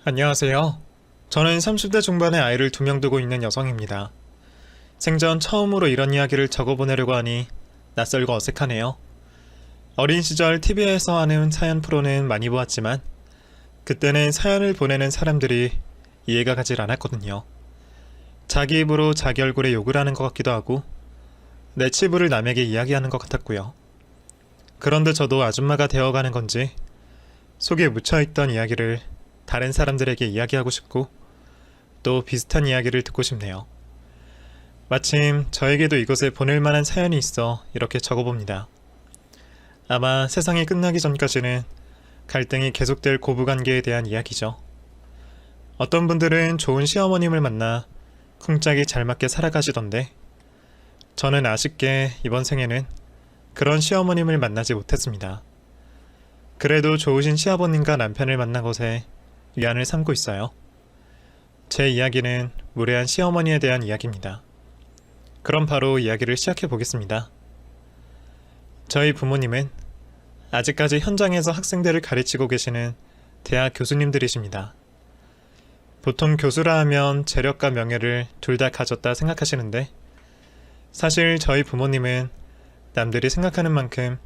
안녕하세요. 저는 30대 중반의 아이를 2명 두고 있는 여성입니다. 생전 처음으로 이런 이야기를 적어보내려고 하니 낯설고 어색하네요. 어린 시절 TV에서 하는 사연 프로는 많이 보았지만 그때는 사연을 보내는 사람들이 이해가 가질 않았거든요. 자기 입으로 자기 얼굴에 욕을 하는 것 같기도 하고 내 치부를 남에게 이야기하는 것 같았고요. 그런데 저도 아줌마가 되어가는 건지 속에 묻혀있던 이야기를 다른 사람들에게 이야기하고 싶고 또 비슷한 이야기를 듣고 싶네요. 마침 저에게도 이곳에 보낼 만한 사연이 있어 이렇게 적어봅니다. 아마 세상이 끝나기 전까지는 갈등이 계속될 고부관계에 대한 이야기죠. 어떤 분들은 좋은 시어머님을 만나 쿵짝이 잘 맞게 살아가시던데 저는 아쉽게 이번 생에는 그런 시어머님을 만나지 못했습니다. 그래도 좋으신 시아버님과 남편을 만난 것에 위안을 삼고 있어요. 제 이야기는 무례한 시어머니에 대한 이야기입니다. 그럼 바로 이야기를 시작해 보겠습니다. 저희 부모님은 아직까지 현장에서 학생들을 가르치고 계시는 대학 교수님들이십니다. 보통 교수라 하면 재력과 명예를 둘 다 가졌다 생각하시는데 사실 저희 부모님은 남들이 생각하는 만큼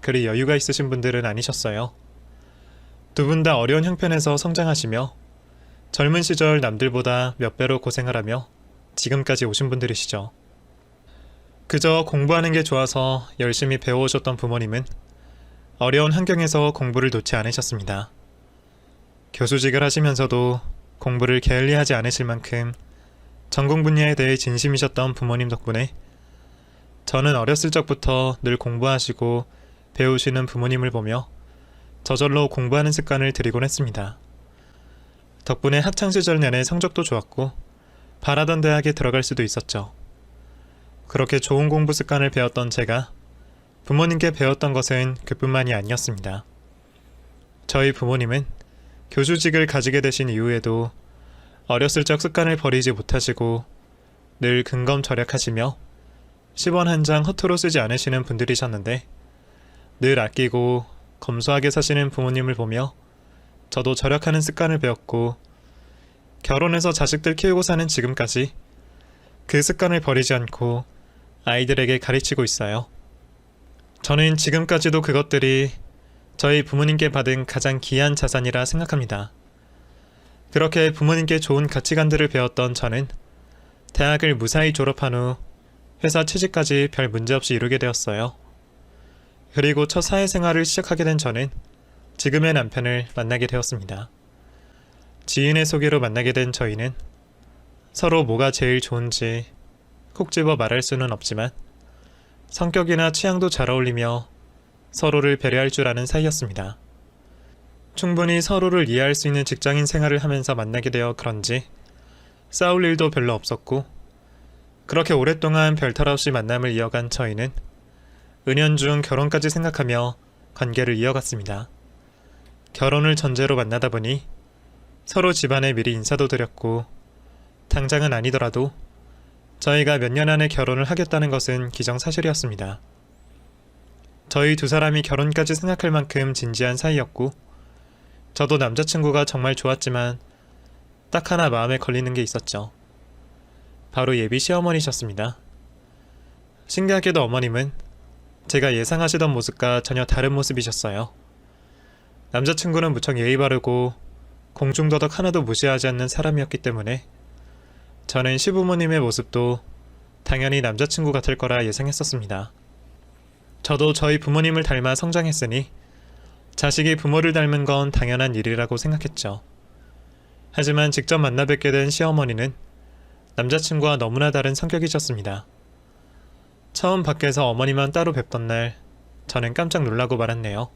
그리 여유가 있으신 분들은 아니셨어요. 두 분 다 어려운 형편에서 성장하시며 젊은 시절 남들보다 몇 배로 고생을 하며 지금까지 오신 분들이시죠. 그저 공부하는 게 좋아서 열심히 배워오셨던 부모님은 어려운 환경에서 공부를 놓지 않으셨습니다. 교수직을 하시면서도 공부를 게을리하지 않으실 만큼 전공 분야에 대해 진심이셨던 부모님 덕분에 저는 어렸을 적부터 늘 공부하시고 배우시는 부모님을 보며 저절로 공부하는 습관을 들이곤 했습니다. 덕분에 학창시절 내내 성적도 좋았고 바라던 대학에 들어갈 수도 있었죠. 그렇게 좋은 공부 습관을 배웠던 제가 부모님께 배웠던 것은 그뿐만이 아니었습니다. 저희 부모님은 교수직을 가지게 되신 이후에도 어렸을 적 습관을 버리지 못하시고 늘 근검절약하시며 10원 한 장 허투루 쓰지 않으시는 분들이셨는데 늘 아끼고 검소하게 사시는 부모님을 보며 저도 절약하는 습관을 배웠고 결혼해서 자식들 키우고 사는 지금까지 그 습관을 버리지 않고 아이들에게 가르치고 있어요. 저는 지금까지도 그것들이 저희 부모님께 받은 가장 귀한 자산이라 생각합니다. 그렇게 부모님께 좋은 가치관들을 배웠던 저는 대학을 무사히 졸업한 후 회사 취직까지 별 문제없이 이루게 되었어요. 그리고 첫 사회생활을 시작하게 된 저는 지금의 남편을 만나게 되었습니다. 지인의 소개로 만나게 된 저희는 서로 뭐가 제일 좋은지 콕 집어 말할 수는 없지만 성격이나 취향도 잘 어울리며 서로를 배려할 줄 아는 사이였습니다. 충분히 서로를 이해할 수 있는 직장인 생활을 하면서 만나게 되어 그런지 싸울 일도 별로 없었고 그렇게 오랫동안 별탈 없이 만남을 이어간 저희는 은연중 결혼까지 생각하며 관계를 이어갔습니다. 결혼을 전제로 만나다 보니 서로 집안에 미리 인사도 드렸고 당장은 아니더라도 저희가 몇 년 안에 결혼을 하겠다는 것은 기정사실이었습니다. 저희 두 사람이 결혼까지 생각할 만큼 진지한 사이였고 저도 남자친구가 정말 좋았지만 딱 하나 마음에 걸리는 게 있었죠. 바로 예비 시어머니셨습니다. 신기하게도 어머님은 제가 예상하시던 모습과 전혀 다른 모습이셨어요. 남자친구는 무척 예의 바르고 공중도덕 하나도 무시하지 않는 사람이었기 때문에 저는 시부모님의 모습도 당연히 남자친구 같을 거라 예상했었습니다. 저도 저희 부모님을 닮아 성장했으니 자식이 부모를 닮은 건 당연한 일이라고 생각했죠. 하지만 직접 만나 뵙게 된 시어머니는 남자친구와 너무나 다른 성격이셨습니다. 처음 밖에서 어머니만 따로 뵙던 날 저는 깜짝 놀라고 말았네요.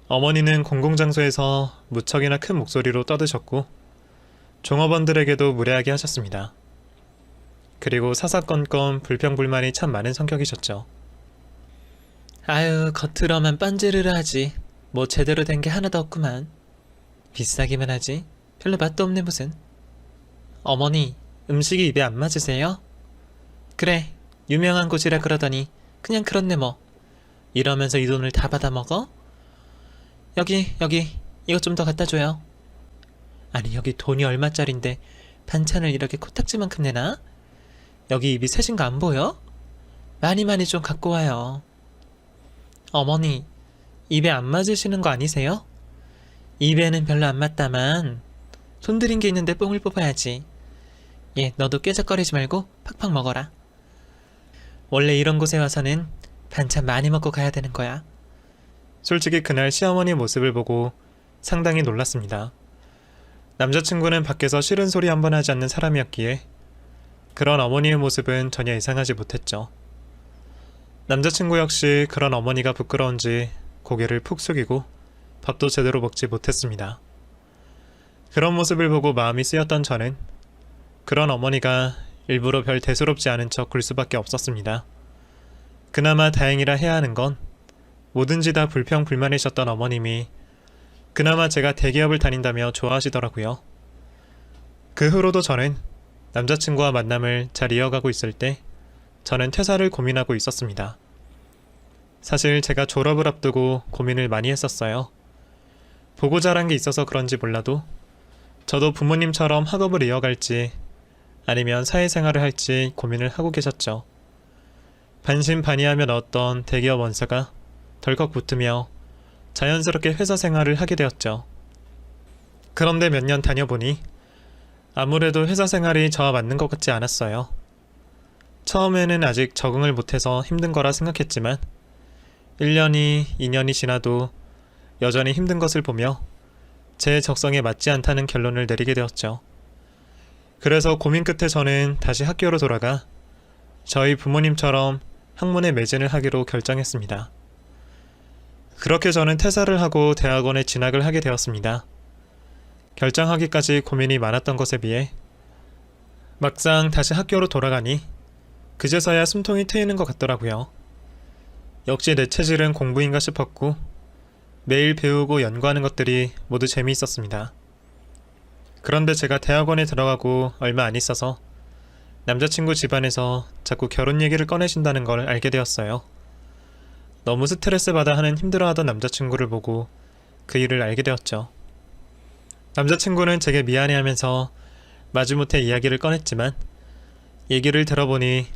어머니는 공공장소에서 무척이나 큰 목소리로 떠드셨고 종업원들에게도 무례하게 하셨습니다. 그리고 사사건건 불평불만이 참 많은 성격이셨죠. 아유, 겉으로만 빤지르르 하지. 뭐 제대로 된 게 하나도 없구만. 비싸기만 하지. 별로 맛도 없네 무슨. 어머니, 음식이 입에 안 맞으세요? 그래, 유명한 곳이라 그러더니 그냥 그렇네 뭐. 이러면서 이 돈을 다 받아먹어? 여기 이것 좀 더 갖다 줘요. 아니 여기 돈이 얼마짜린데 반찬을 이렇게 코딱지만큼 내나? 여기 입이 셋인 거 안 보여? 많이 많이 좀 갖고 와요. 어머니, 입에 안 맞으시는 거 아니세요? 입에는 별로 안 맞다만 손 들인 게 있는데 뽕을 뽑아야지. 예, 너도 깨작거리지 말고 팍팍 먹어라. 원래 이런 곳에 와서는 반찬 많이 먹고 가야 되는 거야. 솔직히 그날 시어머니 모습을 보고 상당히 놀랐습니다. 남자친구는 밖에서 싫은 소리 한 번 하지 않는 사람이었기에 그런 어머니의 모습은 전혀 이상하지 못했죠. 남자친구 역시 그런 어머니가 부끄러운지 고개를 푹 숙이고 밥도 제대로 먹지 못했습니다. 그런 모습을 보고 마음이 쓰였던 저는 그런 어머니가 일부러 별 대수롭지 않은 척 굴 수밖에 없었습니다. 그나마 다행이라 해야 하는 건 뭐든지 다 불평불만이셨던 어머님이 그나마 제가 대기업을 다닌다며 좋아하시더라고요. 그 후로도 저는 남자친구와 만남을 잘 이어가고 있을 때 저는 퇴사를 고민하고 있었습니다. 사실 제가 졸업을 앞두고 고민을 많이 했었어요. 보고 자란 게 있어서 그런지 몰라도 저도 부모님처럼 학업을 이어갈지 아니면 사회생활을 할지 고민을 하고 계셨죠. 반신반의하며 넣었던 대기업 원서가 덜컥 붙으며 자연스럽게 회사 생활을 하게 되었죠. 그런데 몇 년 다녀보니 아무래도 회사 생활이 저와 맞는 것 같지 않았어요. 처음에는 아직 적응을 못해서 힘든 거라 생각했지만 1년이 2년이 지나도 여전히 힘든 것을 보며 제 적성에 맞지 않다는 결론을 내리게 되었죠. 그래서 고민 끝에 저는 다시 학교로 돌아가 저희 부모님처럼 학문에 매진을 하기로 결정했습니다. 그렇게 저는 퇴사를 하고 대학원에 진학을 하게 되었습니다. 결정하기까지 고민이 많았던 것에 비해 막상 다시 학교로 돌아가니 그제서야 숨통이 트이는 것 같더라고요. 역시 내 체질은 공부인가 싶었고 매일 배우고 연구하는 것들이 모두 재미있었습니다. 그런데 제가 대학원에 들어가고 얼마 안 있어서 남자친구 집안에서 자꾸 결혼 얘기를 꺼내신다는 걸 알게 되었어요. 너무 스트레스 받아 하는 힘들어하던 남자친구를 보고 그 일을 알게 되었죠. 남자친구는 제게 미안해하면서 마지못해 이야기를 꺼냈지만 얘기를 들어보니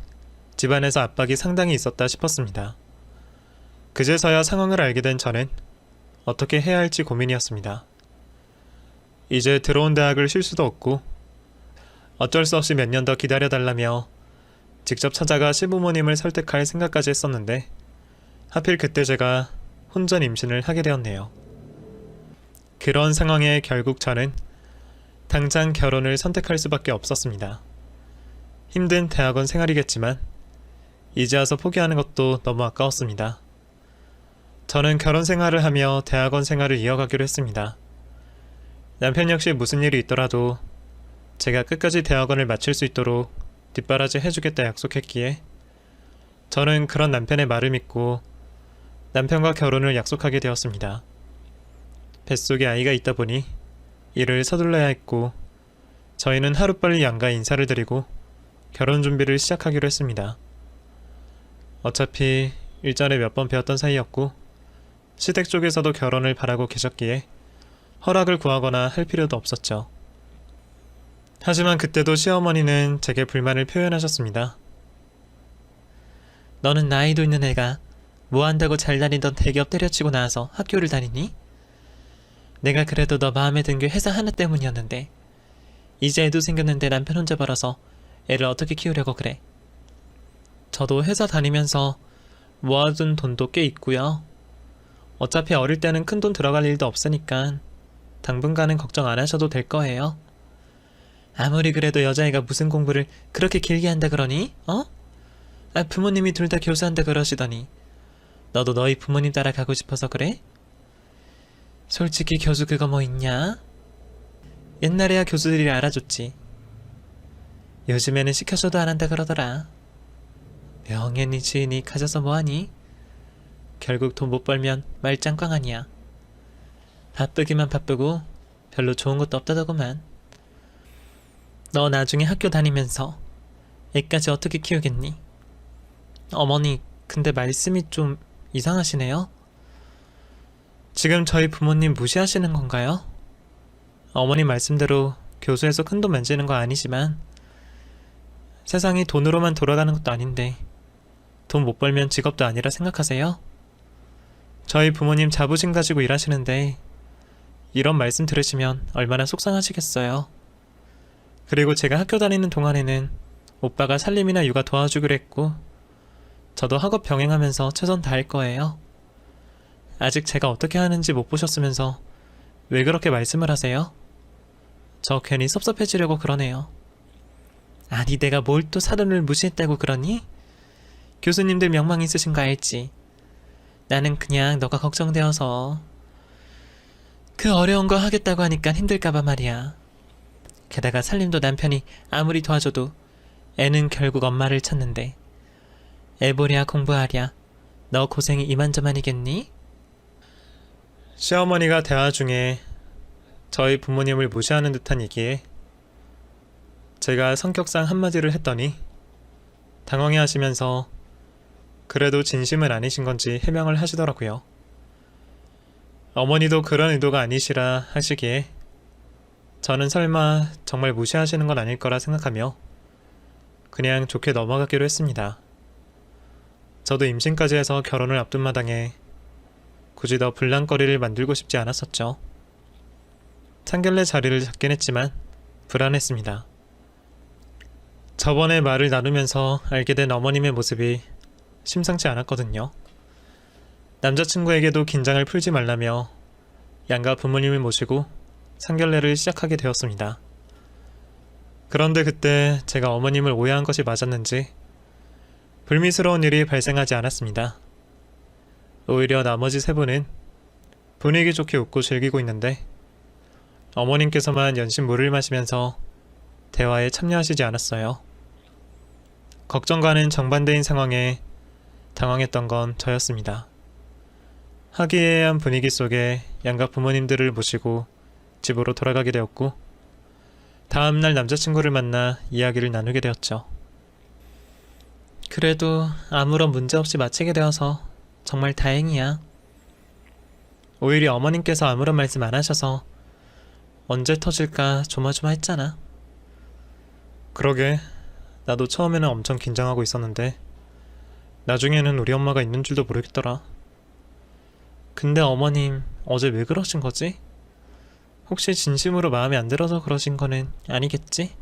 집안에서 압박이 상당히 있었다 싶었습니다. 그제서야 상황을 알게 된 저는 어떻게 해야 할지 고민이었습니다. 이제 들어온 대학을 쉴 수도 없고 어쩔 수 없이 몇 년 더 기다려달라며 직접 찾아가 시부모님을 설득할 생각까지 했었는데 하필 그때 제가 혼전 임신을 하게 되었네요. 그런 상황에 결국 저는 당장 결혼을 선택할 수밖에 없었습니다. 힘든 대학원 생활이겠지만 이제 와서 포기하는 것도 너무 아까웠습니다. 저는 결혼 생활을 하며 대학원 생활을 이어가기로 했습니다. 남편 역시 무슨 일이 있더라도 제가 끝까지 대학원을 마칠 수 있도록 뒷바라지 해주겠다 약속했기에 저는 그런 남편의 말을 믿고 남편과 결혼을 약속하게 되었습니다. 뱃속에 아이가 있다 보니 일을 서둘러야 했고 저희는 하루빨리 양가 인사를 드리고 결혼 준비를 시작하기로 했습니다. 어차피 일전에 몇 번 배웠던 사이였고 시댁 쪽에서도 결혼을 바라고 계셨기에 허락을 구하거나 할 필요도 없었죠. 하지만 그때도 시어머니는 제게 불만을 표현하셨습니다. 너는 나이도 있는 애가 뭐 한다고 잘 다니던 대기업 때려치고 나와서 학교를 다니니? 내가 그래도 너 마음에 든 게 회사 하나 때문이었는데 이제 애도 생겼는데 남편 혼자 벌어서 애를 어떻게 키우려고 그래? 저도 회사 다니면서 모아둔 돈도 꽤 있고요. 어차피 어릴 때는 큰 돈 들어갈 일도 없으니까 당분간은 걱정 안 하셔도 될 거예요. 아무리 그래도 여자애가 무슨 공부를 그렇게 길게 한다 그러니? 어? 부모님이 둘 다 교수한다 그러시더니 너도 너희 부모님 따라 가고 싶어서 그래? 솔직히 교수 그거 뭐 있냐? 옛날에야 교수들이 알아줬지. 요즘에는 시켜줘도 안 한다 그러더라. 명예니 지인이 가져서 뭐하니? 결국 돈 못 벌면 말짱꽝 아니야. 바쁘기만 바쁘고 별로 좋은 것도 없다더구만. 너 나중에 학교 다니면서 애까지 어떻게 키우겠니? 어머니, 근데 말씀이 좀 이상하시네요. 지금 저희 부모님 무시하시는 건가요? 어머님 말씀대로 교수에서 큰돈 만지는 거 아니지만 세상이 돈으로만 돌아가는 것도 아닌데 돈 못 벌면 직업도 아니라 생각하세요? 저희 부모님 자부심 가지고 일하시는데 이런 말씀 들으시면 얼마나 속상하시겠어요. 그리고 제가 학교 다니는 동안에는 오빠가 살림이나 육아 도와주기로 했고 저도 학업 병행하면서 최선 다할 거예요. 아직 제가 어떻게 하는지 못 보셨으면서 왜 그렇게 말씀을 하세요? 저 괜히 섭섭해지려고 그러네요. 아니 내가 뭘 또 사돈을 무시했다고 그러니? 교수님들 명망 있으신 거 알지? 나는 그냥 너가 걱정되어서 그 어려운 거 하겠다고 하니까 힘들까봐 말이야. 게다가 살림도 남편이 아무리 도와줘도 애는 결국 엄마를 찾는데 애 보랴 공부하랴 너 고생이 이만저만이겠니? 시어머니가 대화 중에 저희 부모님을 무시하는 듯한 얘기에 제가 성격상 한마디를 했더니 당황해 하시면서 그래도 진심은 아니신 건지 해명을 하시더라고요. 어머니도 그런 의도가 아니시라 하시기에 저는 설마 정말 무시하시는 건 아닐 거라 생각하며 그냥 좋게 넘어가기로 했습니다. 저도 임신까지 해서 결혼을 앞둔 마당에 굳이 더 불랑거리를 만들고 싶지 않았었죠. 상견례 자리를 잡긴 했지만 불안했습니다. 저번에 말을 나누면서 알게 된 어머님의 모습이 심상치 않았거든요. 남자친구에게도 긴장을 풀지 말라며 양가 부모님을 모시고 상견례를 시작하게 되었습니다. 그런데 그때 제가 어머님을 오해한 것이 맞았는지 불미스러운 일이 발생하지 않았습니다. 오히려 나머지 세 분은 분위기 좋게 웃고 즐기고 있는데 어머님께서만 연신 물을 마시면서 대화에 참여하시지 않았어요. 걱정과는 정반대인 상황에 당황했던 건 저였습니다. 화기애애한 분위기 속에 양가 부모님들을 모시고 집으로 돌아가게 되었고 다음날 남자친구를 만나 이야기를 나누게 되었죠. 그래도 아무런 문제 없이 마치게 되어서 정말 다행이야. 오히려 어머님께서 아무런 말씀 안 하셔서 언제 터질까 조마조마했잖아. 그러게 나도 처음에는 엄청 긴장하고 있었는데 나중에는 우리 엄마가 있는 줄도 모르겠더라. 근데 어머님 어제 왜 그러신 거지? 혹시 진심으로 마음에 안 들어서 그러신 거는 아니겠지?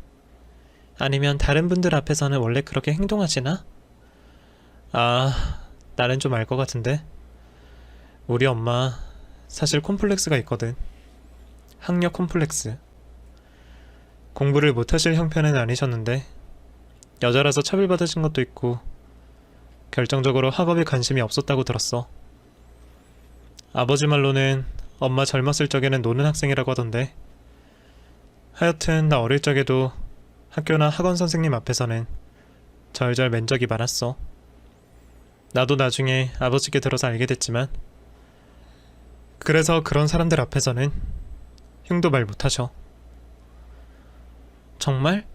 아니면 다른 분들 앞에서는 원래 그렇게 행동하시나? 아, 나는 좀 알 것 같은데. 우리 엄마 사실 콤플렉스가 있거든. 학력 콤플렉스. 공부를 못하실 형편은 아니셨는데 여자라서 차별받으신 것도 있고 결정적으로 학업에 관심이 없었다고 들었어. 아버지 말로는 엄마 젊었을 적에는 노는 학생이라고 하던데 하여튼 나 어릴 적에도 학교나 학원 선생님 앞에서는 절절 맨 적이 많았어. 나도 나중에 아버지께 들어서 알게 됐지만 그래서 그런 사람들 앞에서는 흉도 말 못하셔. 정말?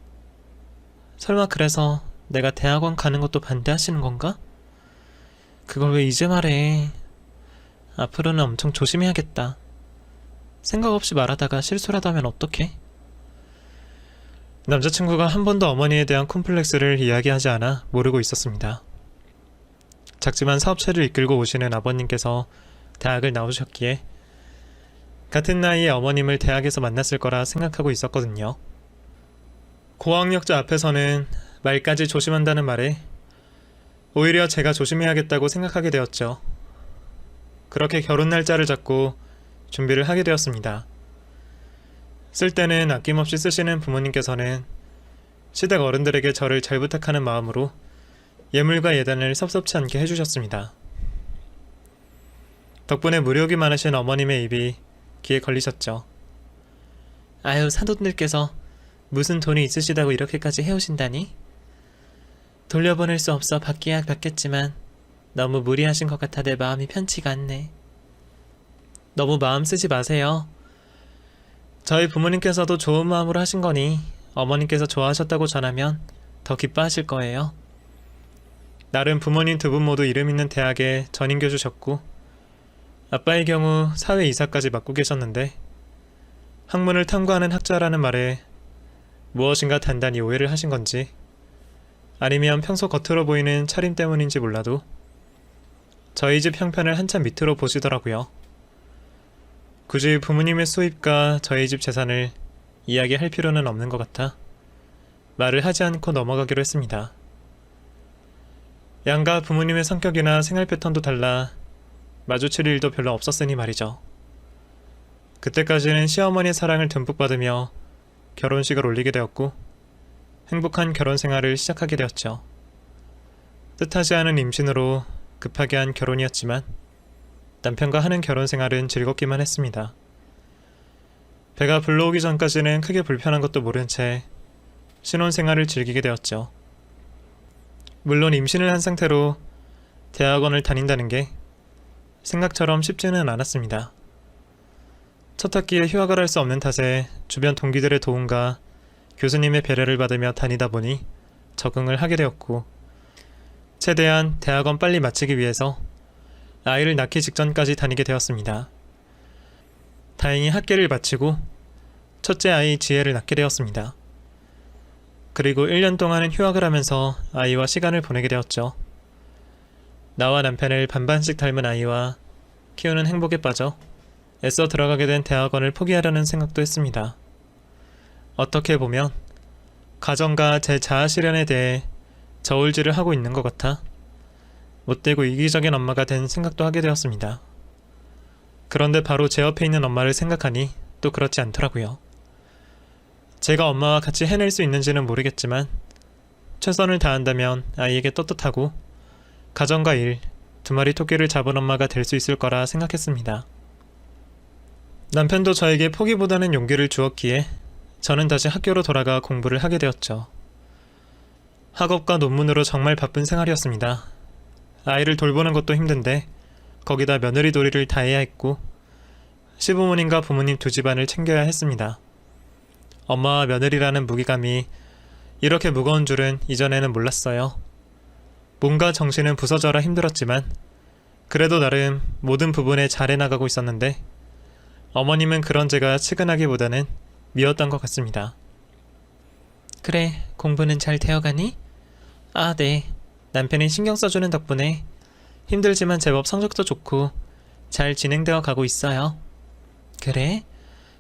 설마 그래서 내가 대학원 가는 것도 반대하시는 건가? 그걸 왜 이제 말해? 앞으로는 엄청 조심해야겠다. 생각 없이 말하다가 실수라도 하면 어떡해? 남자친구가 한 번도 어머니에 대한 콤플렉스를 이야기하지 않아 모르고 있었습니다. 작지만 사업체를 이끌고 오시는 아버님께서 대학을 나오셨기에 같은 나이에 어머님을 대학에서 만났을 거라 생각하고 있었거든요. 고학력자 앞에서는 말까지 조심한다는 말에 오히려 제가 조심해야겠다고 생각하게 되었죠. 그렇게 결혼 날짜를 잡고 준비를 하게 되었습니다. 쓸 때는 아낌없이 쓰시는 부모님께서는 시댁 어른들에게 저를 잘 부탁하는 마음으로 예물과 예단을 섭섭치 않게 해주셨습니다. 덕분에 무력이 많으신 어머님의 입이 귀에 걸리셨죠. 아유, 사돈들께서 무슨 돈이 있으시다고 이렇게까지 해오신다니? 돌려보낼 수 없어 받기야 받겠지만 너무 무리하신 것 같아 내 마음이 편치가 않네. 너무 마음 쓰지 마세요. 저희 부모님께서도 좋은 마음으로 하신 거니 어머님께서 좋아하셨다고 전하면 더 기뻐하실 거예요. 나름 부모님 두 분 모두 이름 있는 대학에 전임교주셨고 아빠의 경우 사회 이사까지 맡고 계셨는데 학문을 탐구하는 학자라는 말에 무엇인가 단단히 오해를 하신 건지, 아니면 평소 겉으로 보이는 차림 때문인지 몰라도 저희 집 형편을 한참 밑으로 보시더라고요. 굳이 부모님의 수입과 저희 집 재산을 이야기할 필요는 없는 것 같아 말을 하지 않고 넘어가기로 했습니다. 양가 부모님의 성격이나 생활 패턴도 달라 마주칠 일도 별로 없었으니 말이죠. 그때까지는 시어머니의 사랑을 듬뿍 받으며 결혼식을 올리게 되었고 행복한 결혼 생활을 시작하게 되었죠. 뜻하지 않은 임신으로 급하게 한 결혼이었지만 남편과 하는 결혼 생활은 즐겁기만 했습니다. 배가 불러오기 전까지는 크게 불편한 것도 모른 채 신혼 생활을 즐기게 되었죠. 물론 임신을 한 상태로 대학원을 다닌다는 게 생각처럼 쉽지는 않았습니다. 첫 학기에 휴학을 할 수 없는 탓에 주변 동기들의 도움과 교수님의 배려를 받으며 다니다 보니 적응을 하게 되었고, 최대한 대학원 빨리 마치기 위해서 아이를 낳기 직전까지 다니게 되었습니다. 다행히 학기를 마치고 첫째 아이 지혜를 낳게 되었습니다. 그리고 1년 동안은 휴학을 하면서 아이와 시간을 보내게 되었죠. 나와 남편을 반반씩 닮은 아이와 키우는 행복에 빠져 애써 들어가게 된 대학원을 포기하려는 생각도 했습니다. 어떻게 보면 가정과 제 자아 실현에 대해 저울질을 하고 있는 것 같아 못되고 이기적인 엄마가 된 생각도 하게 되었습니다. 그런데 바로 제 옆에 있는 엄마를 생각하니 또 그렇지 않더라고요. 제가 엄마와 같이 해낼 수 있는지는 모르겠지만 최선을 다한다면 아이에게 떳떳하고 가정과 일, 두 마리 토끼를 잡은 엄마가 될 수 있을 거라 생각했습니다. 남편도 저에게 포기보다는 용기를 주었기에 저는 다시 학교로 돌아가 공부를 하게 되었죠. 학업과 논문으로 정말 바쁜 생활이었습니다. 아이를 돌보는 것도 힘든데 거기다 며느리 도리를 다 해야 했고 시부모님과 부모님 두 집안을 챙겨야 했습니다. 엄마와 며느리라는 무게감이 이렇게 무거운 줄은 이전에는 몰랐어요. 몸과 정신은 부서져라 힘들었지만 그래도 나름 모든 부분에 잘해나가고 있었는데 어머님은 그런 제가 측은하기보다는 미웠던 것 같습니다. 그래, 공부는 잘 되어가니? 아, 네. 남편이 신경 써주는 덕분에 힘들지만 제법 성적도 좋고 잘 진행되어 가고 있어요. 그래?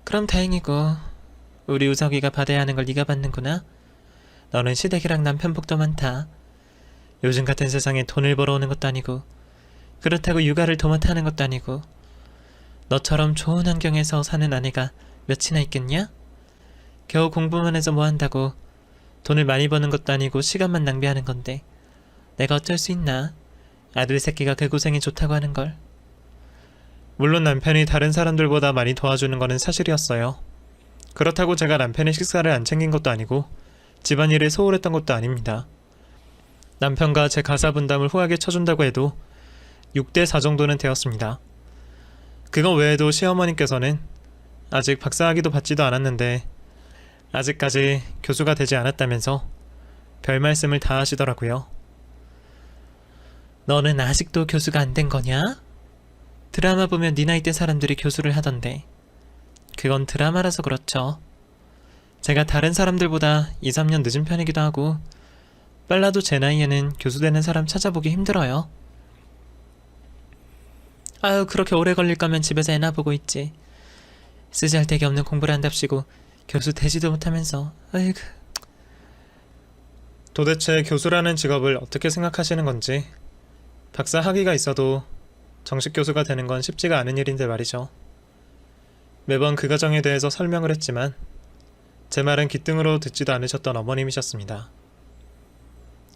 그럼 다행이고 우리 우석이가 받아야 하는 걸 네가 받는구나. 너는 시댁이랑 남편 복도 많다. 요즘 같은 세상에 돈을 벌어오는 것도 아니고 그렇다고 육아를 도맡아 하는 것도 아니고 너처럼 좋은 환경에서 사는 아내가 몇이나 있겠냐? 겨우 공부만 해서 뭐 한다고 돈을 많이 버는 것도 아니고 시간만 낭비하는 건데 내가 어쩔 수 있나? 아들 새끼가 그 고생이 좋다고 하는 걸. 물론 남편이 다른 사람들보다 많이 도와주는 것은 사실이었어요. 그렇다고 제가 남편의 식사를 안 챙긴 것도 아니고 집안일에 소홀했던 것도 아닙니다. 남편과 제 가사 분담을 후하게 쳐준다고 해도 6대4 정도는 되었습니다. 그거 외에도 시어머님께서는 아직 박사학위도 받지도 않았는데 아직까지 교수가 되지 않았다면서 별 말씀을 다 하시더라고요. 너는 아직도 교수가 안 된 거냐? 드라마 보면 네 나이 때 사람들이 교수를 하던데 그건 드라마라서 그렇죠. 제가 다른 사람들보다 2, 3년 늦은 편이기도 하고 빨라도 제 나이에는 교수 되는 사람 찾아보기 힘들어요. 아유, 그렇게 오래 걸릴 거면 집에서 애나 보고 있지. 쓰잘데기 없는 공부를 한답시고 교수 되지도 못하면서. 아이고. 도대체 교수라는 직업을 어떻게 생각하시는 건지, 박사 학위가 있어도 정식 교수가 되는 건 쉽지가 않은 일인데 말이죠. 매번 그 과정에 대해서 설명을 했지만 제 말은 귓등으로 듣지도 않으셨던 어머님이셨습니다.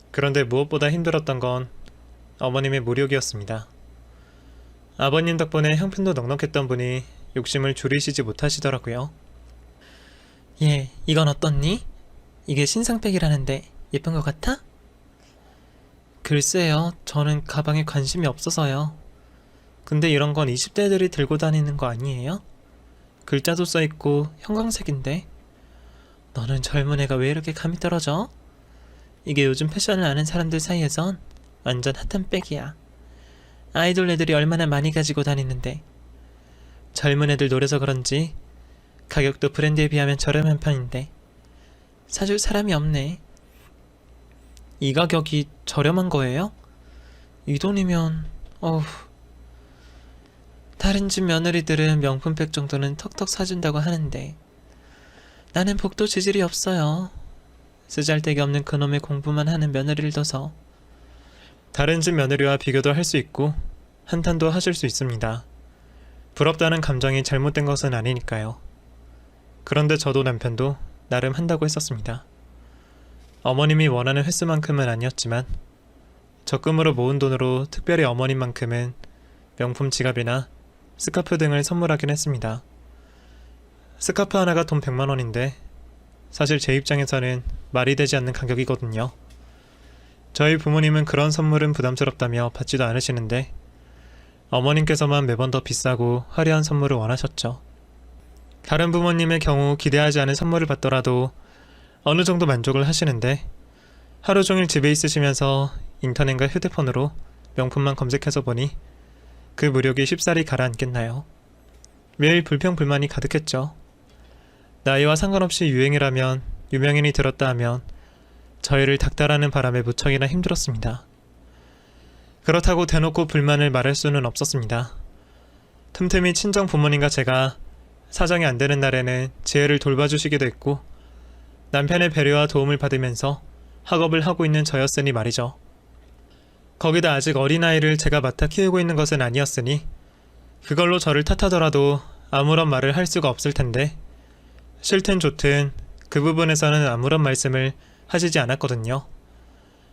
그런데 무엇보다 힘들었던 건 어머님의 무력이었습니다. 아버님 덕분에 형편도 넉넉했던 분이 욕심을 줄이시지 못하시더라고요. 예, 이건 어떻니? 이게 신상백이라는데 예쁜 것 같아? 글쎄요, 저는 가방에 관심이 없어서요. 근데 이런 건 20대들이 들고 다니는 거 아니에요? 글자도 써있고 형광색인데. 너는 젊은 애가 왜 이렇게 감이 떨어져? 이게 요즘 패션을 아는 사람들 사이에선 완전 핫한 백이야. 아이돌 애들이 얼마나 많이 가지고 다니는데. 젊은 애들 노래서 그런지 가격도 브랜드에 비하면 저렴한 편인데 사줄 사람이 없네. 이 가격이 저렴한 거예요? 이 돈이면 어후. 다른 집 며느리들은 명품백 정도는 턱턱 사준다고 하는데 나는 복도 지질이 없어요. 쓰잘데기 없는 그놈의 공부만 하는 며느리를 둬서. 다른 집 며느리와 비교도 할 수 있고 한탄도 하실 수 있습니다. 부럽다는 감정이 잘못된 것은 아니니까요. 그런데 저도 남편도 나름 한다고 했었습니다. 어머님이 원하는 횟수만큼은 아니었지만 적금으로 모은 돈으로 특별히 어머님만큼은 명품 지갑이나 스카프 등을 선물하긴 했습니다. 스카프 하나가 돈 100만 원인데 사실 제 입장에서는 말이 되지 않는 가격이거든요. 저희 부모님은 그런 선물은 부담스럽다며 받지도 않으시는데 어머님께서만 매번 더 비싸고 화려한 선물을 원하셨죠. 다른 부모님의 경우 기대하지 않은 선물을 받더라도 어느 정도 만족을 하시는데 하루 종일 집에 있으시면서 인터넷과 휴대폰으로 명품만 검색해서 보니 그 무력이 쉽사리 가라앉겠나요? 매일 불평불만이 가득했죠. 나이와 상관없이 유행이라면 유명인이 들었다 하면 저희를 닥달하는 바람에 무척이나 힘들었습니다. 그렇다고 대놓고 불만을 말할 수는 없었습니다. 틈틈이 친정 부모님과 제가 사정이 안 되는 날에는 지혜를 돌봐주시기도 했고 남편의 배려와 도움을 받으면서 학업을 하고 있는 저였으니 말이죠. 거기다 아직 어린아이를 제가 맡아 키우고 있는 것은 아니었으니 그걸로 저를 탓하더라도 아무런 말을 할 수가 없을 텐데 싫든 좋든 그 부분에서는 아무런 말씀을 하시지 않았거든요.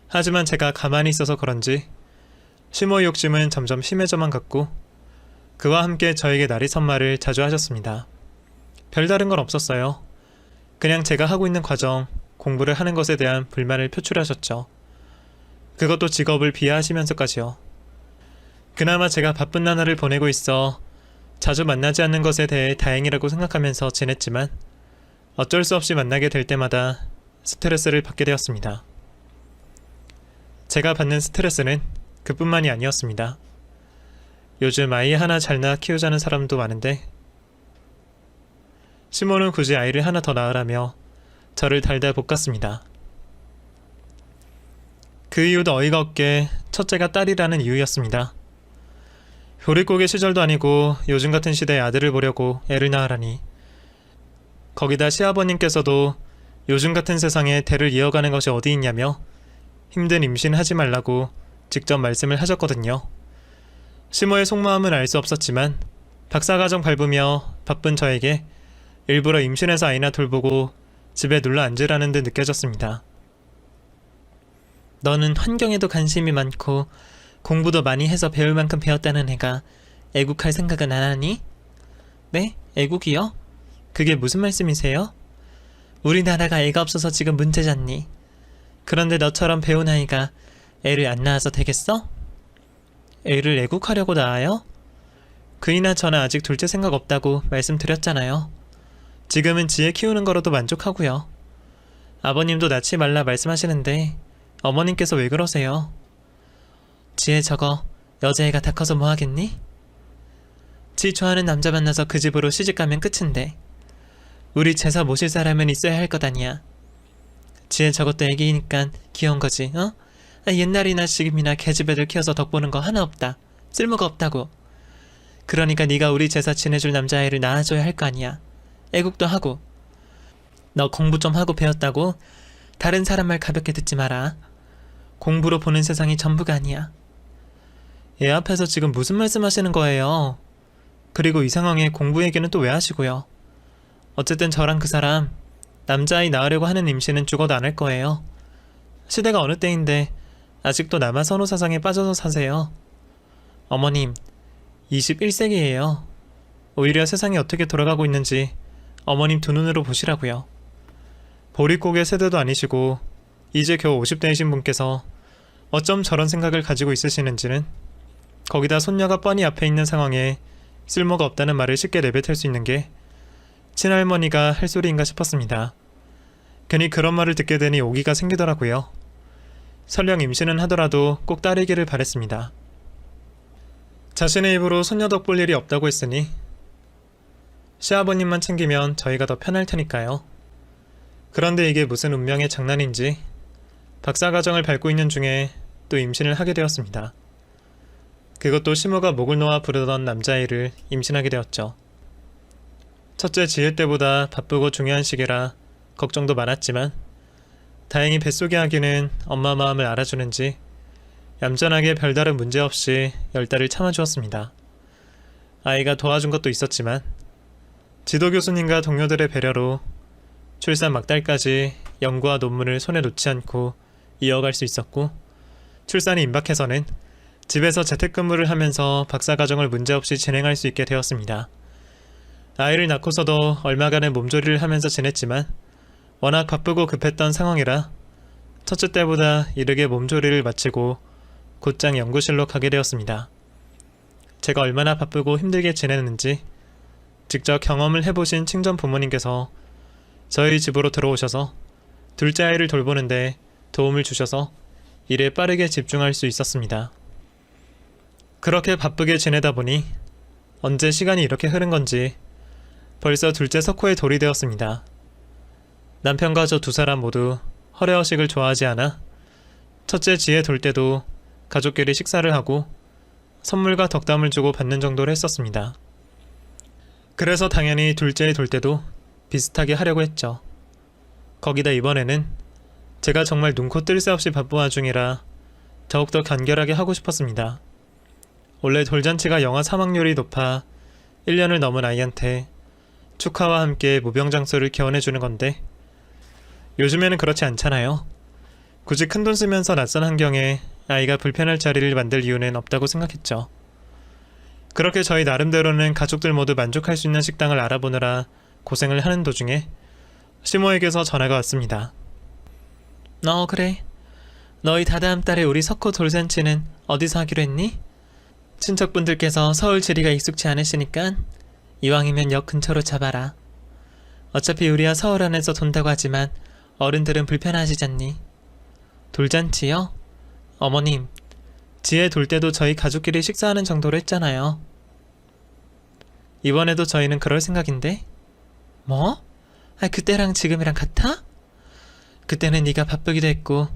하지만 제가 가만히 있어서 그런지 시모의 욕심은 점점 심해져만 갔고 그와 함께 저에게 날이 선 말을 자주 하셨습니다. 별다른 건 없었어요. 그냥 제가 하고 있는 과정, 공부를 하는 것에 대한 불만을 표출하셨죠. 그것도 직업을 비하하시면서까지요. 그나마 제가 바쁜 나날을 보내고 있어 자주 만나지 않는 것에 대해 다행이라고 생각하면서 지냈지만 어쩔 수 없이 만나게 될 때마다 스트레스를 받게 되었습니다. 제가 받는 스트레스는 그뿐만이 아니었습니다. 요즘 아이 하나 잘 낳아 키우자는 사람도 많은데 시모는 굳이 아이를 하나 더 낳으라며 저를 달달 볶았습니다. 그 이유도 어이가 없게 첫째가 딸이라는 이유였습니다. 보릿고개 시절도 아니고 요즘 같은 시대에 아들을 보려고 애를 낳으라니. 거기다 시아버님께서도 요즘 같은 세상에 대를 이어가는 것이 어디 있냐며 힘든 임신하지 말라고 직접 말씀을 하셨거든요. 시모의 속마음은 알 수 없었지만 박사과정 밟으며 바쁜 저에게 일부러 임신해서 아이나 돌보고 집에 눌러 앉으라는 듯 느껴졌습니다. 너는 환경에도 관심이 많고 공부도 많이 해서 배울 만큼 배웠다는 애가 애국할 생각은 안 하니? 네? 애국이요? 그게 무슨 말씀이세요? 우리나라가 애가 없어서 지금 문제잖니. 그런데 너처럼 배운 아이가 애를 안 낳아서 되겠어? 애를 애국하려고 낳아요? 그이나 저나 아직 둘째 생각 없다고 말씀드렸잖아요. 지금은 지혜 키우는 거로도 만족하고요. 아버님도 낳지 말라 말씀하시는데 어머님께서 왜 그러세요? 지혜 저거 여자애가 다 커서 뭐 하겠니? 지 좋아하는 남자 만나서 그 집으로 시집가면 끝인데 우리 제사 모실 사람은 있어야 할 것 아니야. 지혜 저것도 애기니까 귀여운 거지, 어? 옛날이나 지금이나 계집애들 키워서 덕보는 거 하나 없다. 쓸모가 없다고. 그러니까 네가 우리 제사 지내줄 남자애를 낳아줘야 할 거 아니야. 애국도 하고. 너 공부 좀 하고 배웠다고 다른 사람 말 가볍게 듣지 마라. 공부로 보는 세상이 전부가 아니야. 애 앞에서 지금 무슨 말씀하시는 거예요? 그리고 이 상황에 공부 얘기는 또 왜 하시고요? 어쨌든 저랑 그 사람 남자아이 낳으려고 하는 임신은 죽어도 안 할 거예요. 시대가 어느 때인데 아직도 남아 선호 사상에 빠져서 사세요. 어머님, 21세기예요. 오히려 세상이 어떻게 돌아가고 있는지 어머님 두 눈으로 보시라고요. 보릿고개 세대도 아니시고 이제 겨우 50대이신 분께서 어쩜 저런 생각을 가지고 있으시는지는, 거기다 손녀가 뻔히 앞에 있는 상황에 쓸모가 없다는 말을 쉽게 내뱉을 수 있는 게 친할머니가 할 소리인가 싶었습니다. 괜히 그런 말을 듣게 되니 오기가 생기더라고요. 설령 임신은 하더라도 꼭 딸이기를 바랬습니다. 자신의 입으로 손녀 덕 볼 일이 없다고 했으니 시아버님만 챙기면 저희가 더 편할 테니까요. 그런데 이게 무슨 운명의 장난인지 박사과정을 밟고 있는 중에 또 임신을 하게 되었습니다. 그것도 시모가 목을 놓아 부르던 남자아이를 임신하게 되었죠. 첫째 지혜 때보다 바쁘고 중요한 시기라 걱정도 많았지만 다행히 뱃속의 아기는 엄마 마음을 알아주는지 얌전하게 별다른 문제 없이 10달을 참아주었습니다. 아이가 도와준 것도 있었지만 지도 교수님과 동료들의 배려로 출산 막달까지 연구와 논문을 손에 놓지 않고 이어갈 수 있었고, 출산이 임박해서는 집에서 재택근무를 하면서 박사과정을 문제없이 진행할 수 있게 되었습니다. 아이를 낳고서도 얼마간의 몸조리를 하면서 지냈지만 워낙 바쁘고 급했던 상황이라 첫째 때보다 이르게 몸조리를 마치고 곧장 연구실로 가게 되었습니다. 제가 얼마나 바쁘고 힘들게 지냈는지 직접 경험을 해보신 친정 부모님께서 저희 집으로 들어오셔서 둘째 아이를 돌보는데 도움을 주셔서 일에 빠르게 집중할 수 있었습니다. 그렇게 바쁘게 지내다 보니 언제 시간이 이렇게 흐른 건지 벌써 둘째 석호에 돌이 되었습니다. 남편과 저 두 사람 모두 허례허식을 좋아하지 않아 첫째 지혜 돌 때도 가족끼리 식사를 하고 선물과 덕담을 주고 받는 정도로 했었습니다. 그래서 당연히 둘째의 돌 때도 비슷하게 하려고 했죠. 거기다 이번에는 제가 정말 눈코 뜰 새 없이 바쁜 와중이라 더욱더 간결하게 하고 싶었습니다. 원래 돌잔치가 영하 사망률이 높아 1년을 넘은 아이한테 축하와 함께 무병장수를 기원해주는 건데 요즘에는 그렇지 않잖아요. 굳이 큰돈 쓰면서 낯선 환경에 아이가 불편할 자리를 만들 이유는 없다고 생각했죠. 그렇게 저희 나름대로는 가족들 모두 만족할 수 있는 식당을 알아보느라 고생을 하는 도중에 시모에게서 전화가 왔습니다. 그래. 너희 다다음 달에 우리 석호 돌잔치는 어디서 하기로 했니? 친척분들께서 서울 지리가 익숙치 않으시니까 이왕이면 역 근처로 잡아라. 어차피 우리야 서울 안에서 돈다고 하지만 어른들은 불편하시잖니. 돌잔치요? 어머님, 지혜 돌 때도 저희 가족끼리 식사하는 정도로 했잖아요. 이번에도 저희는 그럴 생각인데? 뭐? 그때랑 지금이랑 같아? 그때는 네가 바쁘기도 했고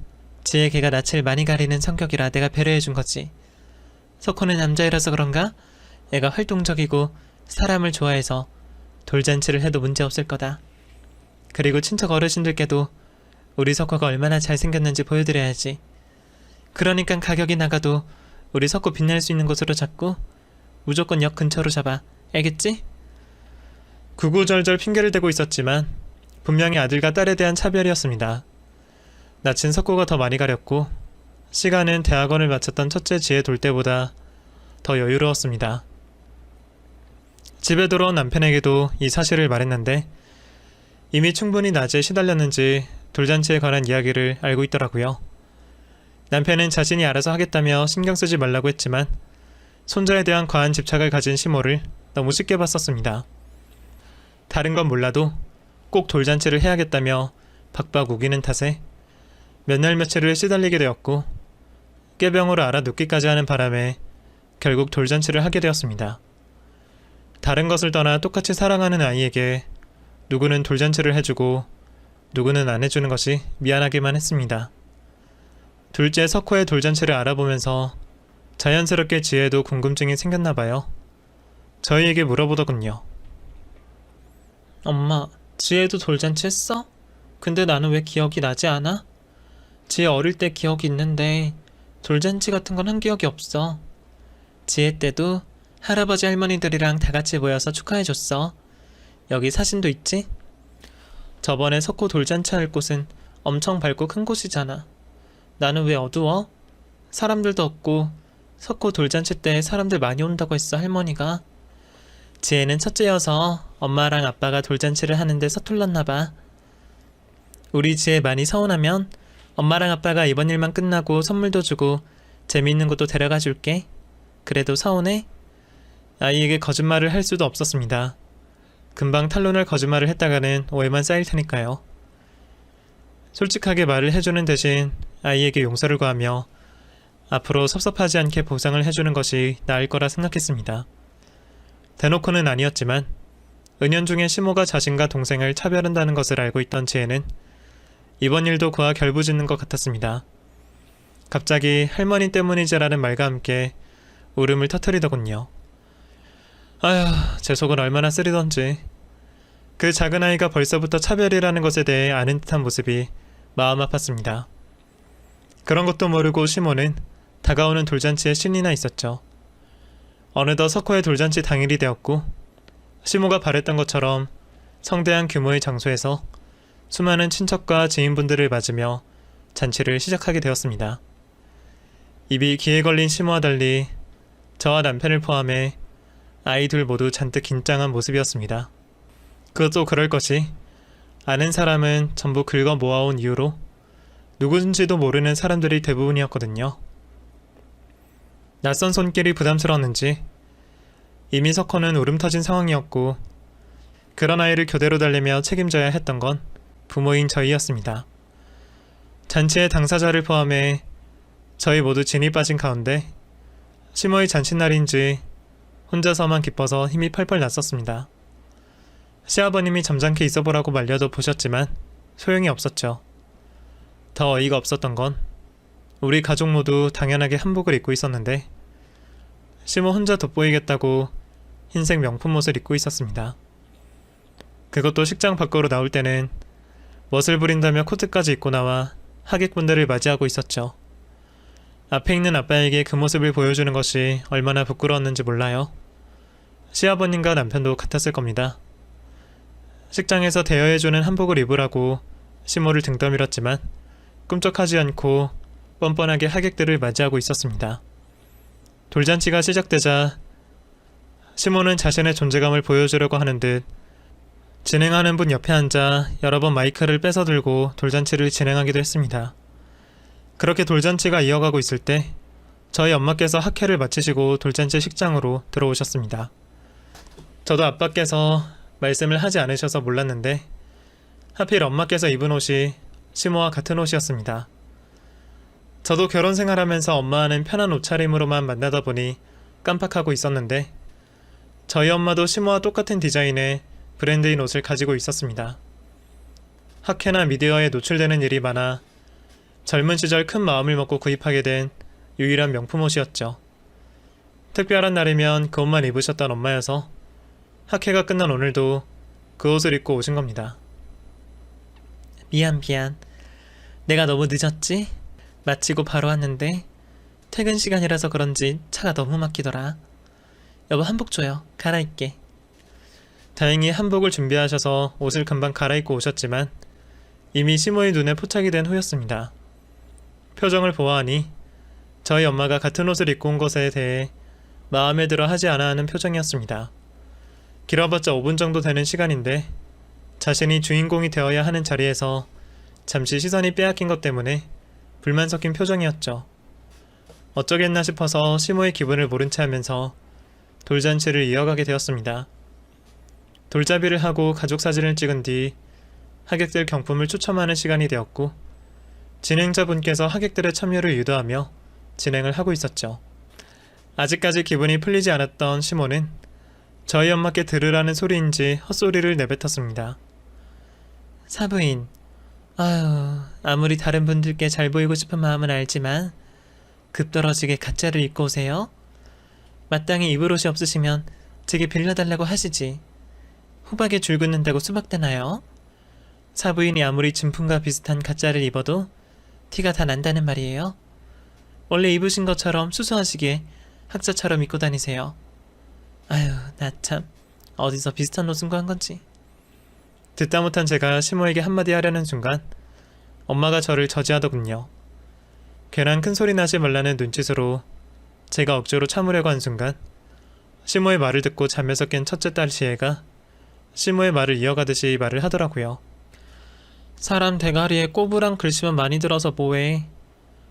지혜 걔가 낯을 많이 가리는 성격이라 내가 배려해준 거지. 석호는 남자이라서 그런가? 애가 활동적이고 사람을 좋아해서 돌잔치를 해도 문제없을 거다. 그리고 친척 어르신들께도 우리 석호가 얼마나 잘생겼는지 보여드려야지. 그러니까 가격이 나가도 우리 석호 빛날 수 있는 곳으로 잡고 무조건 역 근처로 잡아. 알겠지? 구구절절 핑계를 대고 있었지만 분명히 아들과 딸에 대한 차별이었습니다. 낯은 석호가 더 많이 가렸고 시간은 대학원을 마쳤던 첫째 지혜 돌 때보다 더 여유로웠습니다. 집에 돌아온 남편에게도 이 사실을 말했는데 이미 충분히 낮에 시달렸는지 돌잔치에 관한 이야기를 알고 있더라고요. 남편은 자신이 알아서 하겠다며 신경 쓰지 말라고 했지만 손자에 대한 과한 집착을 가진 시모를 너무 쉽게 봤었습니다. 다른 건 몰라도 꼭 돌잔치를 해야겠다며 박박 우기는 탓에 몇 날 며칠을 시달리게 되었고 꾀병으로 알아눕기까지 하는 바람에 결국 돌잔치를 하게 되었습니다. 다른 것을 떠나 똑같이 사랑하는 아이에게 누구는 돌잔치를 해주고 누구는 안 해주는 것이 미안하기만 했습니다. 둘째 석호의 돌잔치를 알아보면서 자연스럽게 지혜도 궁금증이 생겼나봐요. 저희에게 물어보더군요. 엄마, 지혜도 돌잔치 했어? 근데 나는 왜 기억이 나지 않아? 지혜 어릴 때 기억이 있는데 돌잔치 같은 건 한 기억이 없어. 지혜 때도 할아버지 할머니들이랑 다 같이 모여서 축하해줬어. 여기 사진도 있지? 저번에 석호 돌잔치 할 곳은 엄청 밝고 큰 곳이잖아. 나는 왜 어두워? 사람들도 없고 석호 돌잔치 때 사람들 많이 온다고 했어, 할머니가. 지혜는 첫째여서 엄마랑 아빠가 돌잔치를 하는데 서툴렀나봐. 우리 지혜 많이 서운하면 엄마랑 아빠가 이번 일만 끝나고 선물도 주고 재미있는 곳도 데려가 줄게. 그래도 서운해? 아이에게 거짓말을 할 수도 없었습니다. 금방 탄로날 거짓말을 했다가는 오해만 쌓일 테니까요. 솔직하게 말을 해주는 대신 아이에게 용서를 구하며 앞으로 섭섭하지 않게 보상을 해주는 것이 나을 거라 생각했습니다. 대놓고는 아니었지만 은연중에 시모가 자신과 동생을 차별한다는 것을 알고 있던 지혜는 이번 일도 그와 결부짓는 것 같았습니다. 갑자기 할머니 때문이지라는 말과 함께 울음을 터뜨리더군요. 아휴, 제 속은 얼마나 쓰리던지. 그 작은 아이가 벌써부터 차별이라는 것에 대해 아는 듯한 모습이 마음 아팠습니다. 그런 것도 모르고 시모는 다가오는 돌잔치에 신이 나 있었죠. 어느덧 석호의 돌잔치 당일이 되었고 시모가 바랬던 것처럼 성대한 규모의 장소에서 수많은 친척과 지인분들을 맞으며 잔치를 시작하게 되었습니다. 입이 귀에 걸린 시모와 달리 저와 남편을 포함해 아이 둘 모두 잔뜩 긴장한 모습이었습니다. 그것도 그럴 것이 아는 사람은 전부 긁어 모아온 이유로 누군지도 모르는 사람들이 대부분이었거든요. 낯선 손길이 부담스러웠는지 이미 석호는 울음 터진 상황이었고 그런 아이를 교대로 달래며 책임져야 했던 건 부모인 저희였습니다. 잔치의 당사자를 포함해 저희 모두 진이 빠진 가운데 시모의 잔칫날인지 혼자서만 기뻐서 힘이 펄펄 났었습니다. 시아버님이 점잖게 있어보라고 말려도 보셨지만 소용이 없었죠. 더 어이가 없었던 건 우리 가족 모두 당연하게 한복을 입고 있었는데 시모 혼자 돋보이겠다고 흰색 명품 옷을 입고 있었습니다. 그것도 식장 밖으로 나올 때는 멋을 부린다며 코트까지 입고 나와 하객분들을 맞이하고 있었죠. 앞에 있는 아빠에게 그 모습을 보여주는 것이 얼마나 부끄러웠는지 몰라요. 시아버님과 남편도 같았을 겁니다. 식장에서 대여해주는 한복을 입으라고 시모를 등 떠밀었지만 꿈쩍하지 않고 뻔뻔하게 하객들을 맞이하고 있었습니다. 돌잔치가 시작되자 시모는 자신의 존재감을 보여주려고 하는 듯 진행하는 분 옆에 앉아 여러 번 마이크를 뺏어 들고 돌잔치를 진행하기도 했습니다. 그렇게 돌잔치가 이어가고 있을 때 저희 엄마께서 학회를 마치시고 돌잔치 식장으로 들어오셨습니다. 저도 아빠께서 말씀을 하지 않으셔서 몰랐는데 하필 엄마께서 입은 옷이 시모와 같은 옷이었습니다. 저도 결혼 생활하면서 엄마와는 편한 옷차림으로만 만나다 보니 깜빡하고 있었는데 저희 엄마도 시모와 똑같은 디자인의 브랜드인 옷을 가지고 있었습니다. 학회나 미디어에 노출되는 일이 많아 젊은 시절 큰 마음을 먹고 구입하게 된 유일한 명품 옷이었죠. 특별한 날이면 그 옷만 입으셨던 엄마여서 학회가 끝난 오늘도 그 옷을 입고 오신 겁니다. 미안. 내가 너무 늦었지? 마치고 바로 왔는데 퇴근 시간이라서 그런지 차가 너무 막히더라. 여보, 한복 줘요. 갈아입게. 다행히 한복을 준비하셔서 옷을 금방 갈아입고 오셨지만 이미 시모의 눈에 포착이 된 후였습니다. 표정을 보아하니 저희 엄마가 같은 옷을 입고 온 것에 대해 마음에 들어 하지 않아 하는 표정이었습니다. 길어봤자 5분 정도 되는 시간인데 자신이 주인공이 되어야 하는 자리에서 잠시 시선이 빼앗긴 것 때문에 불만 섞인 표정이었죠. 어쩌겠나 싶어서 시모의 기분을 모른 채 하면서 돌잔치를 이어가게 되었습니다. 돌잡이를 하고 가족 사진을 찍은 뒤 하객들 경품을 추첨하는 시간이 되었고 진행자분께서 하객들의 참여를 유도하며 진행을 하고 있었죠. 아직까지 기분이 풀리지 않았던 시모는 저희 엄마께 들으라는 소리인지 헛소리를 내뱉었습니다. 사부인, 아유, 아무리 다른 분들께 잘 보이고 싶은 마음은 알지만 급떨어지게 가짜를 입고 오세요? 마땅히 입을 옷이 없으시면 제게 빌려달라고 하시지. 호박에 줄 긋는다고 수박되나요? 사부인이 아무리 진품과 비슷한 가짜를 입어도 티가 다 난다는 말이에요. 원래 입으신 것처럼 수수하시게 학자처럼 입고 다니세요. 아유, 나 참 어디서 비슷한 옷은 구한 건지. 듣다 못한 제가 시모에게 한마디 하려는 순간 엄마가 저를 저지하더군요. 괜한 큰 소리 나지 말라는 눈짓으로 제가 억지로 참으려고 한 순간 시모의 말을 듣고 잠에서 깬 첫째 딸 시애가 시모의 말을 이어가듯이 말을 하더라고요. 사람 대가리에 꼬부랑 글씨만 많이 들어서 뭐해.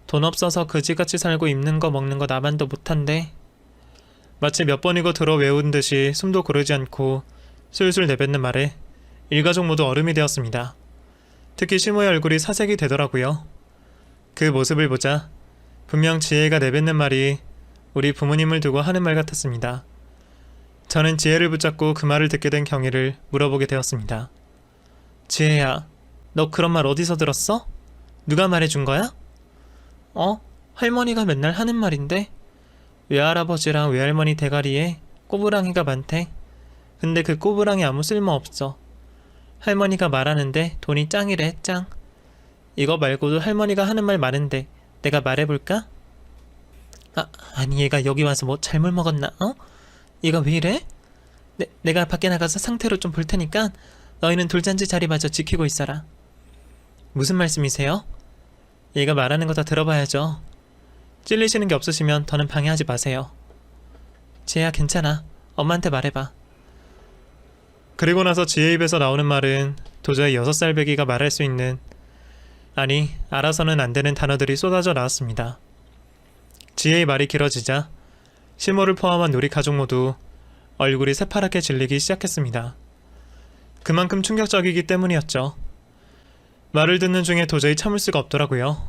돈 없어서 그지같이 살고 입는 거 먹는 거 나만도 못한대. 마치 몇 번이고 들어 외운 듯이 숨도 고르지 않고 술술 내뱉는 말에 일가족 모두 얼음이 되었습니다. 특히 시모의 얼굴이 사색이 되더라고요. 그 모습을 보자 분명 지혜가 내뱉는 말이 우리 부모님을 두고 하는 말 같았습니다. 저는 지혜를 붙잡고 그 말을 듣게 된 경희를 물어보게 되었습니다. 지혜야, 너 그런 말 어디서 들었어? 누가 말해준 거야? 할머니가 맨날 하는 말인데 외할아버지랑 외할머니 대가리에 꼬부랑이가 많대. 근데 그 꼬부랑이 아무 쓸모 없어. 할머니가 말하는데 돈이 짱이래, 짱. 이거 말고도 할머니가 하는 말 많은데 내가 말해볼까? 아니 얘가 여기 와서 뭐 잘못 먹었나? 얘가 왜 이래? 내가 밖에 나가서 상태로 좀 볼 테니까 너희는 돌잔치 자리마저 지키고 있어라. 무슨 말씀이세요? 얘가 말하는 거 다 들어봐야죠. 찔리시는 게 없으시면 더는 방해하지 마세요. 지혜야, 괜찮아. 엄마한테 말해봐. 그리고 나서 지혜 입에서 나오는 말은 도저히 6살 배기가 말할 수 있는, 아니 알아서는 안 되는 단어들이 쏟아져 나왔습니다. 지혜의 말이 길어지자 시모를 포함한 우리 가족 모두 얼굴이 새파랗게 질리기 시작했습니다. 그만큼 충격적이기 때문이었죠. 말을 듣는 중에 도저히 참을 수가 없더라고요.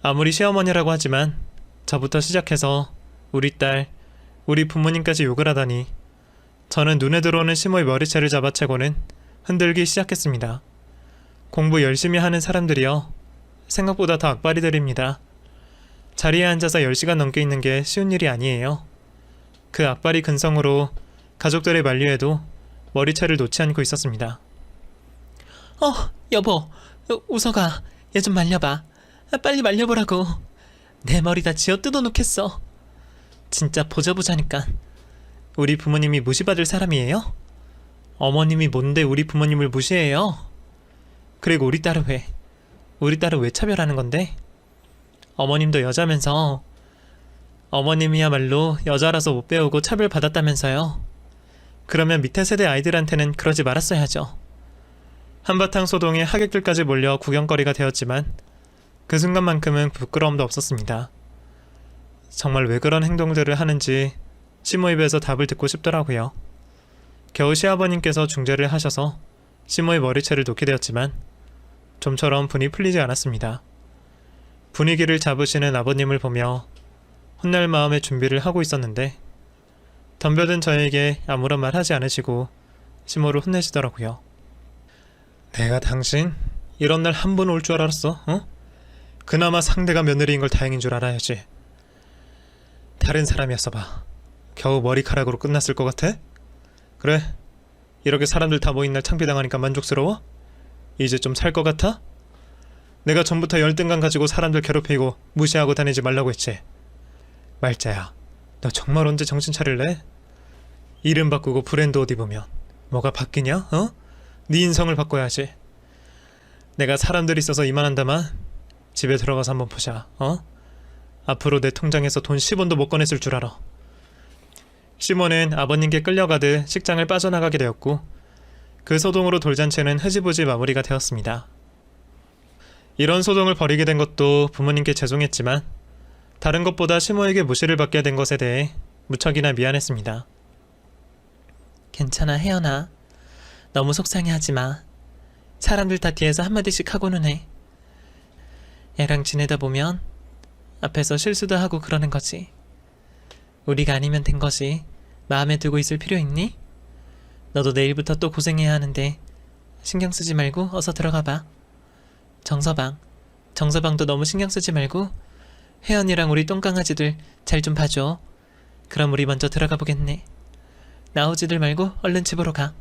아무리 시어머니라고 하지만 저부터 시작해서 우리 딸, 우리 부모님까지 욕을 하다니 저는 눈에 들어오는 시모의 머리채를 잡아채고는 흔들기 시작했습니다. 공부 열심히 하는 사람들이요. 생각보다 더 악바리들입니다. 자리에 앉아서 10시간 넘게 있는 게 쉬운 일이 아니에요. 그 악바리 근성으로 가족들의 만류에도 머리채를 놓지 않고 있었습니다. 여보, 웃어가. 얘 좀 말려봐. 빨리 말려보라고. 내 머리 다 쥐어 뜯어놓겠어. 진짜 보자보자니까. 우리 부모님이 무시받을 사람이에요? 어머님이 뭔데 우리 부모님을 무시해요? 그리고 우리 딸은 왜? 우리 딸은 왜 차별하는 건데? 어머님도 여자면서 어머님이야말로 여자라서 못 배우고 차별받았다면서요. 그러면 밑에 세대 아이들한테는 그러지 말았어야죠. 한바탕 소동에 하객들까지 몰려 구경거리가 되었지만 그 순간만큼은 부끄러움도 없었습니다. 정말 왜 그런 행동들을 하는지 시모 입에서 답을 듣고 싶더라고요. 겨우 시아버님께서 중재를 하셔서 시모의 머리채를 놓게 되었지만 좀처럼 분이 풀리지 않았습니다. 분위기를 잡으시는 아버님을 보며 혼날 마음의 준비를 하고 있었는데 덤벼든 저에게 아무런 말 하지 않으시고 시모를 혼내시더라고요. 내가 당신 이런 날 한 번 올 줄 알았어? 그나마 상대가 며느리인 걸 다행인 줄 알아야지. 다른 사람이었어 봐. 겨우 머리카락으로 끝났을 것 같아? 그래? 이렇게 사람들 다 모인 날 창피당하니까 만족스러워? 이제 좀 살 것 같아? 내가 전부터 열등감 가지고 사람들 괴롭히고 무시하고 다니지 말라고 했지. 말자야, 너 정말 언제 정신 차릴래? 이름 바꾸고 브랜드 옷 입으면 뭐가 바뀌냐? 네 인성을 바꿔야지. 내가 사람들 있어서 이만한다만 집에 들어가서 한번 보자. 앞으로 내 통장에서 돈 10원도 못 꺼냈을 줄 알아. 시몬은 아버님께 끌려가듯 식장을 빠져나가게 되었고 그 소동으로 돌잔치는 흐지부지 마무리가 되었습니다. 이런 소동을 벌이게 된 것도 부모님께 죄송했지만 다른 것보다 시모에게 무시를 받게 된 것에 대해 무척이나 미안했습니다. 괜찮아, 혜연아. 너무 속상해하지 마. 사람들 다 뒤에서 한마디씩 하고는 해. 얘랑 지내다 보면 앞에서 실수도 하고 그러는 거지. 우리가 아니면 된 거지. 마음에 두고 있을 필요 있니? 너도 내일부터 또 고생해야 하는데 신경 쓰지 말고 어서 들어가 봐. 정서방도 너무 신경 쓰지 말고 혜연이랑 우리 똥강아지들 잘 좀 봐줘. 그럼 우리 먼저 들어가 보겠네. 나오지들 말고 얼른 집으로 가.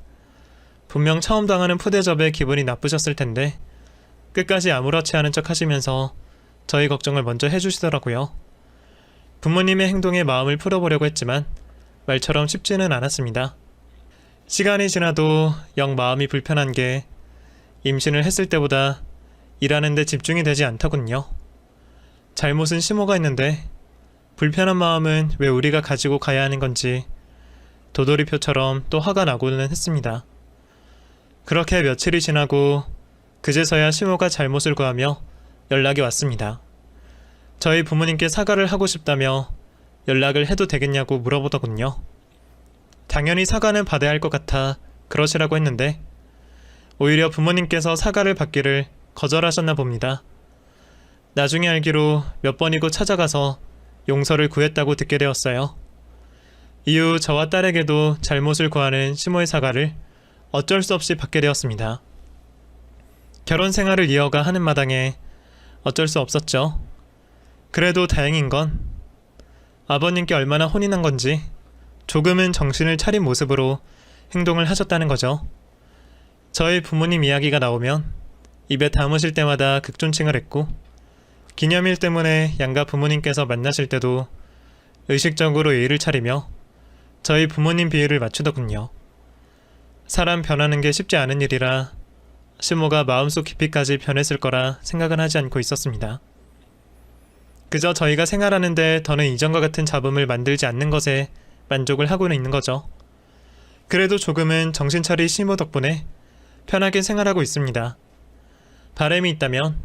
분명 처음 당하는 푸대접에 기분이 나쁘셨을 텐데 끝까지 아무렇지 않은 척 하시면서 저희 걱정을 먼저 해주시더라고요. 부모님의 행동에 마음을 풀어보려고 했지만 말처럼 쉽지는 않았습니다. 시간이 지나도 영 마음이 불편한 게 임신을 했을 때보다 일하는 데 집중이 되지 않더군요. 잘못은 시모가 있는데 불편한 마음은 왜 우리가 가지고 가야 하는 건지 도돌이표처럼 또 화가 나고는 했습니다. 그렇게 며칠이 지나고 그제서야 시모가 잘못을 구하며 연락이 왔습니다. 저희 부모님께 사과를 하고 싶다며 연락을 해도 되겠냐고 물어보더군요. 당연히 사과는 받아야 할 것 같아 그러시라고 했는데 오히려 부모님께서 사과를 받기를 거절하셨나 봅니다. 나중에 알기로 몇 번이고 찾아가서 용서를 구했다고 듣게 되었어요. 이후 저와 딸에게도 잘못을 구하는 시모의 사과를 어쩔 수 없이 받게 되었습니다. 결혼 생활을 이어가 하는 마당에 어쩔 수 없었죠. 그래도 다행인 건 아버님께 얼마나 혼이 난 건지 조금은 정신을 차린 모습으로 행동을 하셨다는 거죠. 저희 부모님 이야기가 나오면 입에 담으실 때마다 극존칭을 했고, 기념일 때문에 양가 부모님께서 만나실 때도 의식적으로 예의를 차리며 저희 부모님 비율을 맞추더군요. 사람 변하는 게 쉽지 않은 일이라 시모가 마음속 깊이까지 변했을 거라 생각은 하지 않고 있었습니다. 그저 저희가 생활하는데 더는 이전과 같은 잡음을 만들지 않는 것에 만족을 하고는 있는 거죠. 그래도 조금은 정신 차린 시모 덕분에 편하게 생활하고 있습니다. 바람이 있다면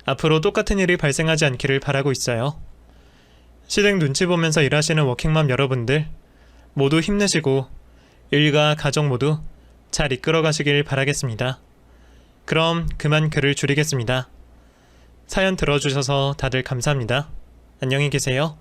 앞으로 똑같은 일이 발생하지 않기를 바라고 있어요. 시댁 눈치 보면서 일하시는 워킹맘 여러분들 모두 힘내시고 일과 가정 모두 잘 이끌어 가시길 바라겠습니다. 그럼 그만 글을 줄이겠습니다. 사연 들어주셔서 다들 감사합니다. 안녕히 계세요.